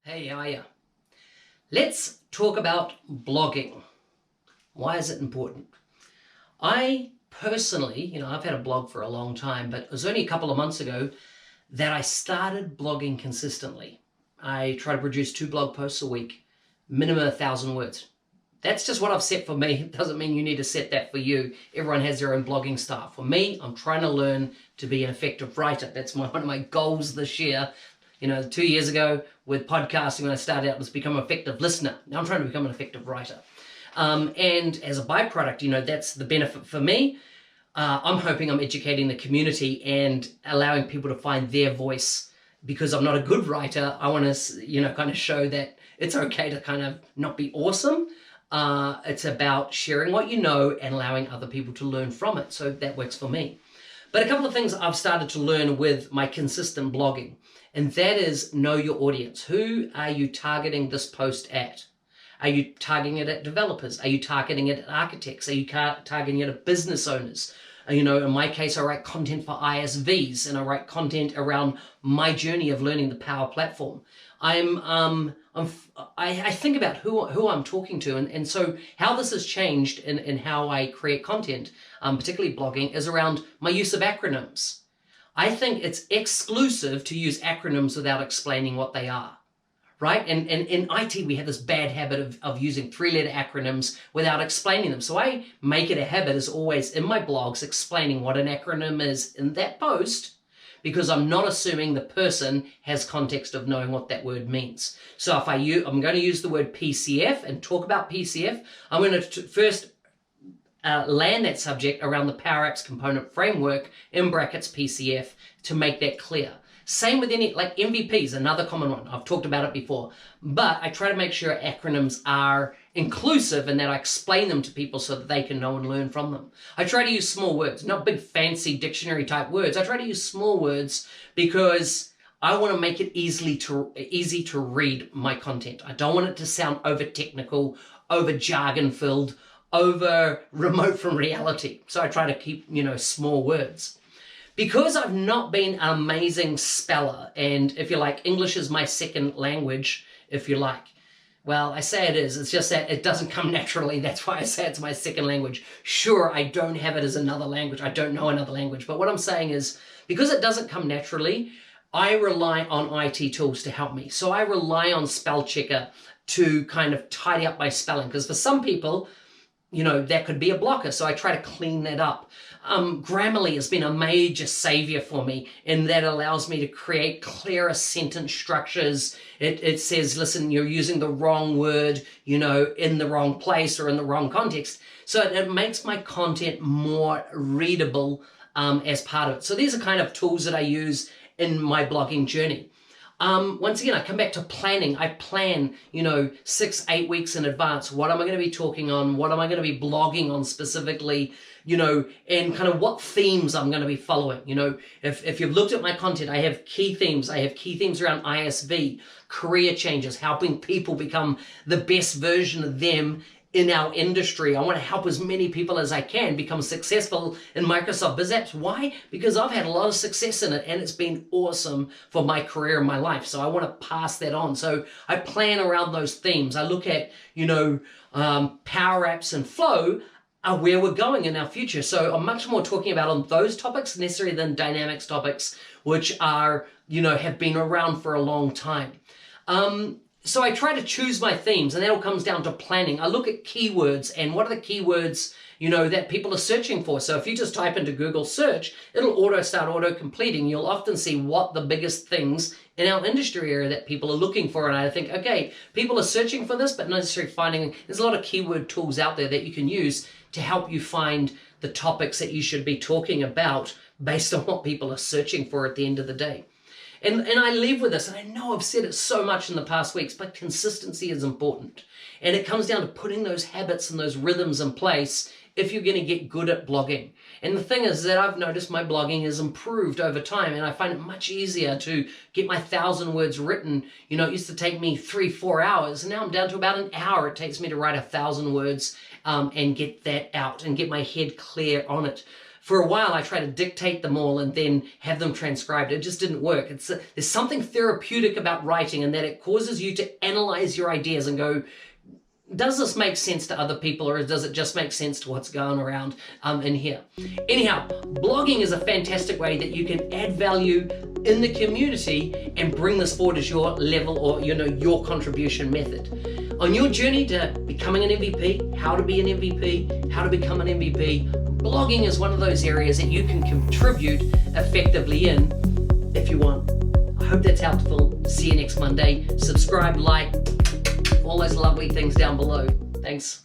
Hey, how are you? Let's talk about blogging. Why is it important? I personally, I've had a blog for a long time, but it was only a couple of months ago that I started blogging consistently. I try to produce 2 blog posts a week, minimum 1,000 words. That's just what I've set for me. It doesn't mean you need to set that for you. Everyone has their own blogging style. For me, I'm trying to learn to be an effective writer. That's one of my goals this year. 2 years ago with podcasting, when I started out, was become an effective listener. Now I'm trying to become an effective writer. And as a byproduct, that's the benefit for me. I'm hoping I'm educating the community and allowing people to find their voice. Because I'm not a good writer, I want to, kind of show that it's okay to kind of not be awesome. It's about sharing what you know and allowing other people to learn from it. So that works for me. But a couple of things I've started to learn with my consistent blogging, and that is know your audience. Who are you targeting this post at? Are you targeting it at developers? Are you targeting it at architects? Are you targeting it at business owners? In my case, I write content for ISVs, and I write content around my journey of learning the Power Platform. I think about who I'm talking to, and so how this has changed in how I create content, particularly blogging, is around my use of acronyms. I think it's exclusive to use acronyms without explaining what they are. Right? And in IT, we have this bad habit of using 3-letter acronyms without explaining them. So I make it a habit, as always, in my blogs, explaining what an acronym is in that post, because I'm not assuming the person has context of knowing what that word means. So if I'm going to use the word PCF and talk about PCF, I'm going to first land that subject around the Power Apps Component Framework, in brackets PCF, to make that clear. Same with like MVPs, another common one. I've talked about it before. But I try to make sure acronyms are inclusive and that I explain them to people so that they can know and learn from them. I try to use small words, not big fancy dictionary type words. I try to use small words because I want to make it easy to read my content. I don't want it to sound over technical, over jargon filled, over remote from reality. So I try to keep, small words. Because I've not been an amazing speller, and if you like, English is my second language, if you like. Well, I say it is. It's just that it doesn't come naturally. That's why I say it's my second language. Sure, I don't have it as another language. I don't know another language. But what I'm saying is, because it doesn't come naturally, I rely on IT tools to help me. So I rely on spell checker to kind of tidy up my spelling. Because for some people, that could be a blocker. So I try to clean that up. Grammarly has been a major savior for me, and that allows me to create clearer sentence structures. It says, listen, you're using the wrong word, in the wrong place or in the wrong context. So it makes my content more readable as part of it. So these are kind of tools that I use in my blogging journey. Once again, I come back to planning. I plan, 6-8 weeks in advance. What am I going to be talking on? What am I going to be blogging on specifically? And kind of what themes I'm going to be following. If you've looked at my content, I have key themes. I have key themes around ISV, career changes, helping people become the best version of them in our industry. I want to help as many people as I can become successful in Microsoft Biz Apps. Why? Because I've had a lot of success in it, and it's been awesome for my career and my life. So I want to pass that on. So I plan around those themes. I look at, Power Apps and Flow are where we're going in our future. So I'm much more talking about on those topics necessarily than Dynamics topics, which are, have been around for a long time. So I try to choose my themes, and that all comes down to planning. I look at keywords and what are the keywords, that people are searching for. So if you just type into Google search, it'll auto completing. You'll often see what the biggest things in our industry area that people are looking for. And I think, okay, people are searching for this, but not necessarily finding. There's a lot of keyword tools out there that you can use to help you find the topics that you should be talking about based on what people are searching for at the end of the day. And I leave with this, and I know I've said it so much in the past weeks, but consistency is important. And it comes down to putting those habits and those rhythms in place if you're going to get good at blogging. And the thing is that I've noticed my blogging has improved over time, and I find it much easier to get my 1,000 words written. It used to take me 3-4 hours, and now I'm down to about an hour it takes me to write 1,000 words and get that out and get my head clear on it. For a while, I tried to dictate them all and then have them transcribed. It just didn't work. There's something therapeutic about writing in that it causes you to analyze your ideas and go, does this make sense to other people, or does it just make sense to what's going around in here? Anyhow, blogging is a fantastic way that you can add value in the community and bring this forward as your level, or your contribution method. On your journey to becoming an MVP, how to be an MVP, how to become an MVP, blogging is one of those areas that you can contribute effectively in if you want. I hope that's helpful. See you next Monday. Subscribe, like, all those lovely things down below. Thanks.